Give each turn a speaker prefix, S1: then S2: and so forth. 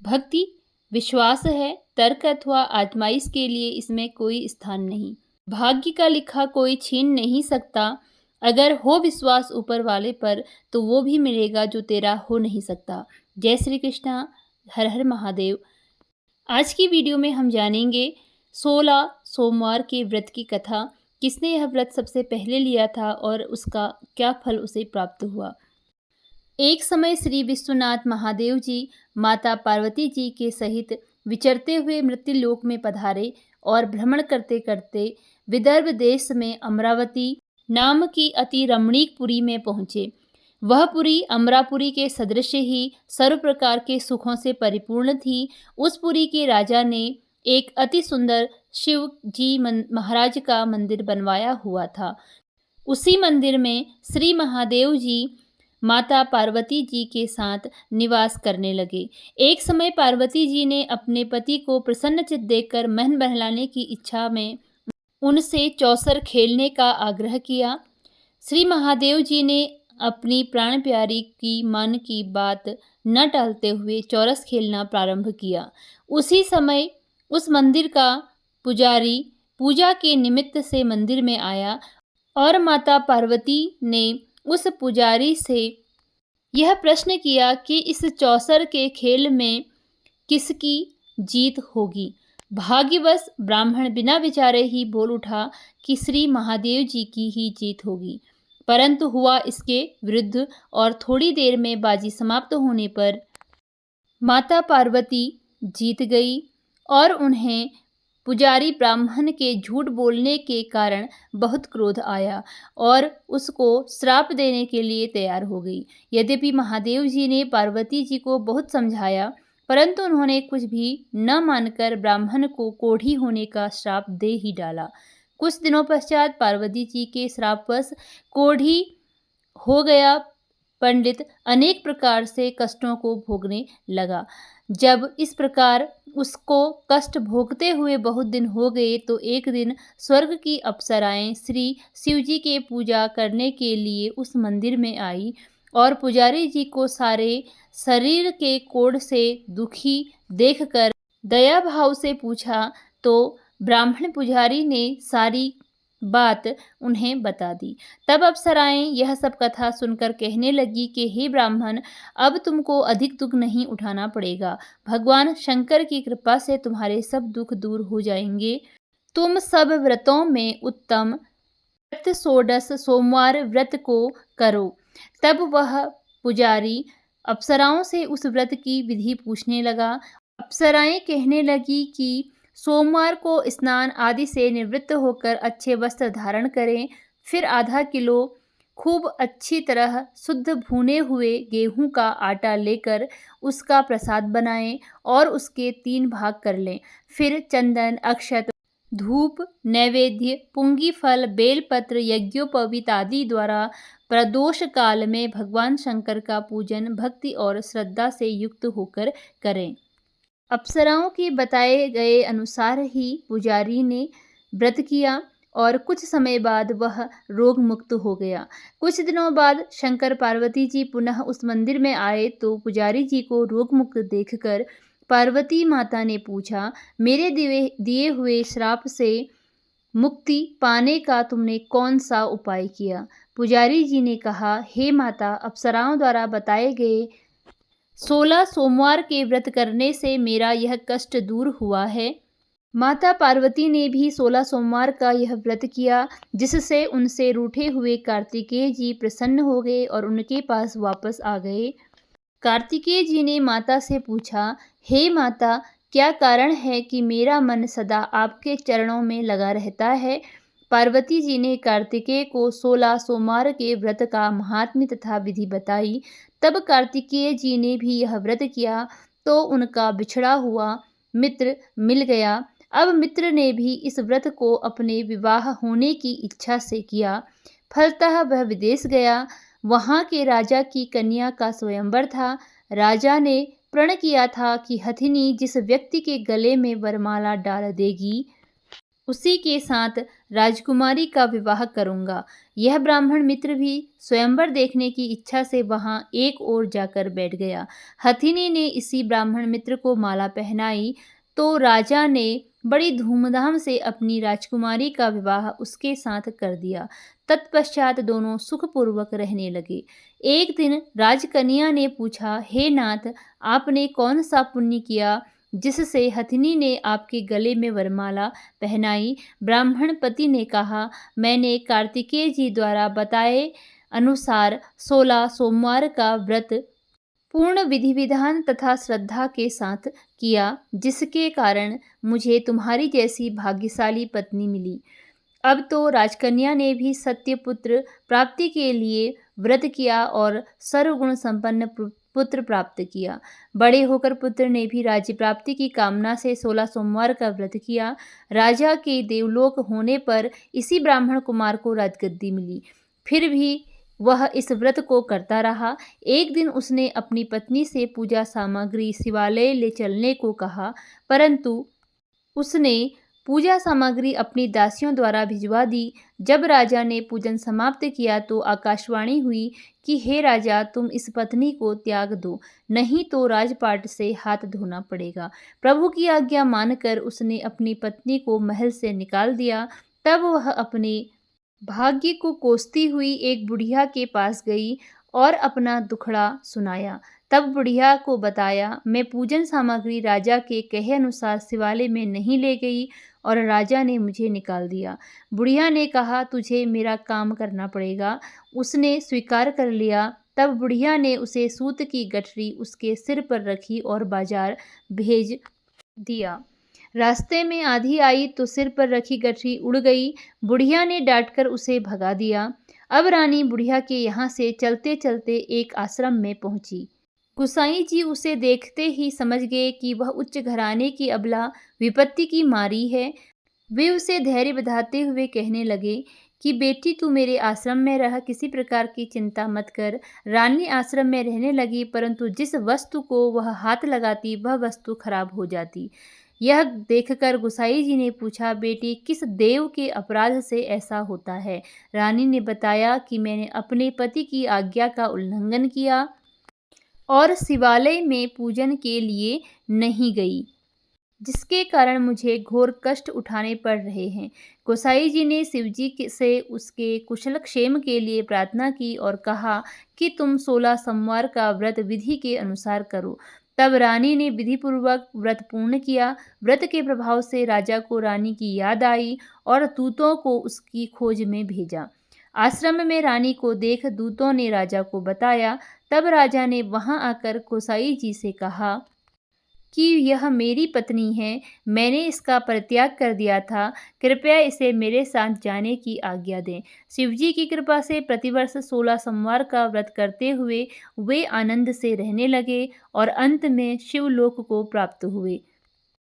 S1: भक्ति विश्वास है, तर्क अथवा आजमाइश के लिए इसमें कोई स्थान नहीं। भाग्य का लिखा कोई छीन नहीं सकता। अगर हो विश्वास ऊपर वाले पर तो वो भी मिलेगा जो तेरा हो नहीं सकता। जय श्री कृष्णा। हर हर महादेव। आज की वीडियो में हम जानेंगे 16 सोमवार के व्रत की कथा। किसने यह व्रत सबसे पहले लिया था और उसका क्या फल उसे प्राप्त हुआ। एक समय श्री विश्वनाथ महादेव जी माता पार्वती जी के सहित विचरते हुए मृत्युलोक में पधारे और भ्रमण करते करते विदर्भ देश में अमरावती नाम की अति रमणीक पुरी में पहुँचे। वह पुरी अमरापुरी के सदृश ही सर्व प्रकार के सुखों से परिपूर्ण थी। उस पुरी के राजा ने एक अति सुंदर शिव जी महाराज का मंदिर बनवाया हुआ था। उसी मंदिर में श्री महादेव जी माता पार्वती जी के साथ निवास करने लगे। एक समय पार्वती जी ने अपने पति को प्रसन्नचित देखकर मन बहलाने की इच्छा में उनसे चौसर खेलने का आग्रह किया। श्री महादेव जी ने अपनी प्राण प्यारी की मन की बात न टालते हुए चौरस खेलना प्रारंभ किया। उसी समय उस मंदिर का पुजारी पूजा के निमित्त से मंदिर में आया और माता पार्वती ने उस पुजारी से यह प्रश्न किया कि इस चौसर के खेल में किसकी जीत होगी। भाग्यवश ब्राह्मण बिना विचारे ही बोल उठा कि श्री महादेव जी की ही जीत होगी। परंतु हुआ इसके विरुद्ध और थोड़ी देर में बाजी समाप्त होने पर माता पार्वती जीत गई और उन्हें पुजारी ब्राह्मण के झूठ बोलने के कारण बहुत क्रोध आया और उसको श्राप देने के लिए तैयार हो गई। यद्यपि महादेव जी ने पार्वती जी को बहुत समझाया परंतु उन्होंने कुछ भी न मानकर ब्राह्मण को कोढ़ी होने का श्राप दे ही डाला। कुछ दिनों पश्चात पार्वती जी के श्रापवश कोढ़ी हो गया पंडित अनेक प्रकार से कष्टों को भोगने लगा। जब इस प्रकार उसको कष्ट भोगते हुए बहुत दिन हो गए तो एक दिन स्वर्ग की अप्सराएं श्री शिवजी के पूजा करने के लिए उस मंदिर में आई और पुजारी जी को सारे शरीर के कोढ़ से दुखी देखकर दया भाव से पूछा तो ब्राह्मण पुजारी ने सारी बात उन्हें बता दी। तब अप्सराएं यह सब कथा सुनकर कहने लगी कि हे ब्राह्मण, अब तुमको अधिक दुख नहीं उठाना पड़ेगा। भगवान शंकर की कृपा से तुम्हारे सब दुख दूर हो जाएंगे। तुम सब व्रतों में उत्तम व्रत 16 सोमवार व्रत को करो। तब वह पुजारी अप्सराओं से उस व्रत की विधि पूछने लगा। अप्सराएं कहने लगी कि सोमवार को स्नान आदि से निवृत्त होकर अच्छे वस्त्र धारण करें, फिर आधा किलो खूब अच्छी तरह शुद्ध भुने हुए गेहूं का आटा लेकर उसका प्रसाद बनाएं और उसके 3 भाग कर लें। फिर चंदन, अक्षत, धूप, नैवेद्य, पुंगी फल, बेलपत्र, यज्ञोपवीत आदि द्वारा प्रदोष काल में भगवान शंकर का पूजन भक्ति और श्रद्धा से युक्त होकर करें। अप्सराओं के बताए गए अनुसार ही पुजारी ने व्रत किया और कुछ समय बाद वह रोग मुक्त हो गया। कुछ दिनों बाद शंकर पार्वती जी पुनः उस मंदिर में आए तो पुजारी जी को रोग मुक्त देखकर पार्वती माता ने पूछा, मेरे दिए हुए श्राप से मुक्ति पाने का तुमने कौन सा उपाय किया। पुजारी जी ने कहा, हे माता, अप्सराओं द्वारा बताए गए 16 सोमवार के व्रत करने से मेरा यह कष्ट दूर हुआ है। माता पार्वती ने भी 16 सोमवार का यह व्रत किया जिससे उनसे रूठे हुए कार्तिकेय जी प्रसन्न हो गए और उनके पास वापस आ गए। कार्तिकेय जी ने माता से पूछा, हे माता, क्या कारण है कि मेरा मन सदा आपके चरणों में लगा रहता है। पार्वती जी ने कार्तिकेय को 16 सोमवार के व्रत का महात्म्य तथा विधि बताई। तब कार्तिकेय जी ने भी यह व्रत किया तो उनका बिछड़ा हुआ मित्र मिल गया। अब मित्र ने भी इस व्रत को अपने विवाह होने की इच्छा से किया। फलतः वह विदेश गया। वहाँ के राजा की कन्या का स्वयंवर था। राजा ने प्रण किया था कि हथिनी जिस व्यक्ति के गले में वरमाला डाल देगी उसी के साथ राजकुमारी का विवाह करूंगा। यह ब्राह्मण मित्र भी स्वयंवर देखने की इच्छा से वहां एक ओर जाकर बैठ गया। हथिनी ने इसी ब्राह्मण मित्र को माला पहनाई तो राजा ने बड़ी धूमधाम से अपनी राजकुमारी का विवाह उसके साथ कर दिया। तत्पश्चात दोनों सुखपूर्वक रहने लगे। एक दिन राजकन्या ने पूछा, हे नाथ, आपने कौन सा पुण्य किया जिससे हथिनी ने आपके गले में वरमाला पहनाई? ब्राह्मण पति ने कहा, मैंने कार्तिकेय जी द्वारा बताए अनुसार 16 सोमवार का व्रत पूर्ण विधि विधान तथा श्रद्धा के साथ किया, जिसके कारण मुझे तुम्हारी जैसी भाग्यशाली पत्नी मिली। अब तो राजकन्या ने भी सत्यपुत्र प्राप्ति के लिए व्रत किया और सर्वगुण संपन्न पुत्र प्राप्त किया। बड़े होकर पुत्र ने भी राज्य प्राप्ति की कामना से 16 सोमवार का व्रत किया। राजा के देवलोक होने पर इसी ब्राह्मण कुमार को राजगद्दी मिली। फिर भी वह इस व्रत को करता रहा। एक दिन उसने अपनी पत्नी से पूजा सामग्री शिवालय ले चलने को कहा, परंतु उसने पूजा सामग्री अपनी दासियों द्वारा भिजवा दी। जब राजा ने पूजन समाप्त किया तो आकाशवाणी हुई कि हे राजा, तुम इस पत्नी को त्याग दो, नहीं तो राजपाट से हाथ धोना पड़ेगा। प्रभु की आज्ञा मानकर उसने अपनी पत्नी को महल से निकाल दिया। तब वह अपने भाग्य को कोसती हुई एक बुढ़िया के पास गई और अपना दुखड़ा सुनाया। तब बुढ़िया को बताया, मैं पूजन सामग्री राजा के कहे अनुसार शिवालय में नहीं ले गई और राजा ने मुझे निकाल दिया। बुढ़िया ने कहा, तुझे मेरा काम करना पड़ेगा। उसने स्वीकार कर लिया। तब बुढ़िया ने उसे सूत की गठरी उसके सिर पर रखी और बाजार भेज दिया। रास्ते में आंधी आई तो सिर पर रखी गठरी उड़ गई। बुढ़िया ने डांटकर उसे भगा दिया। अब रानी बुढ़िया के यहाँ से चलते चलते एक आश्रम में पहुंची। गुसाई जी उसे देखते ही समझ गए कि वह उच्च घराने की अबला विपत्ति की मारी है। वे उसे धैर्य बधाते हुए कहने लगे कि बेटी, तू मेरे आश्रम में रह, किसी प्रकार की चिंता मत कर। रानी आश्रम में रहने लगी, परंतु जिस वस्तु को वह हाथ लगाती वह वस्तु खराब हो जाती। यह देखकर गुसाई जी ने पूछा, बेटी, किस देव के अपराध से ऐसा होता है? रानी ने बताया कि मैंने अपने पति की आज्ञा का उल्लंघन किया और शिवालय में पूजन के लिए नहीं गई, जिसके कारण मुझे घोर कष्ट उठाने पड़ रहे हैं। गोसाई जी ने शिवजी से उसके कुशल क्षेम के लिए प्रार्थना की और कहा कि तुम 16 सोमवार का व्रत विधि के अनुसार करो। तब रानी ने विधिपूर्वक व्रत पूर्ण किया। व्रत के प्रभाव से राजा को रानी की याद आई और दूतों को उसकी खोज में भेजा। आश्रम में रानी को देख दूतों ने राजा को बताया। तब राजा ने वहां आकर गोसाई जी से कहा कि यह मेरी पत्नी है, मैंने इसका परित्याग कर दिया था, कृपया इसे मेरे साथ जाने की आज्ञा दें। शिवजी की कृपा से प्रतिवर्ष 16 सोमवार का व्रत करते हुए वे आनंद से रहने लगे और अंत में शिवलोक को प्राप्त हुए।